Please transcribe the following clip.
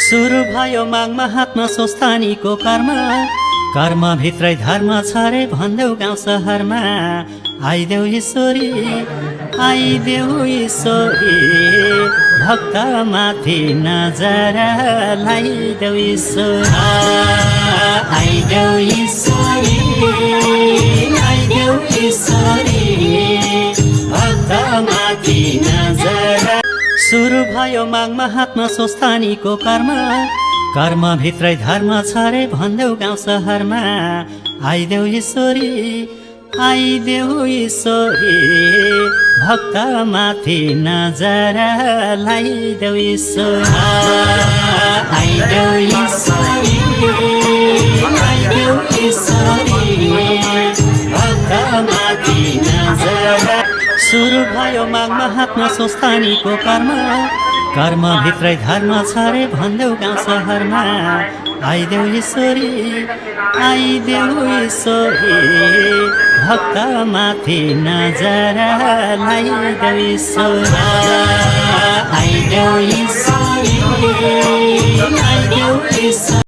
सुरु भयो मागमा हातमा सोस्तानीको कर्म भित्रै धर्म छ रे भन्देऊ गाउँ सहरमा। आइदेऊ ईश्वरी भक्त माथि नजर लाइदेऊ ईश्वर। आइदेऊ ईश्वरी भक्त माथि नजर। सुरु भयो मागमा हातमा सोस्तानीको कर्म भित्रै धर्म छ रे भन्देऊ गाउँ सहरमा। आइदेऊ ईश्वरी भक्त माथि नजर लाइदेऊ ईश्वर। आइदेऊ ईश्वरी भक्त माथि नजर। सुरु भयो मागमा हातमा सोस्तानीको कर्म भित्रै धर्म छ रे भन्देऊ गाउँ सहरमा। आइदेऊ ईश्वरी भक्त माथि नजर लाइदेऊ ईश्वर। आइदेऊ ईश्वरी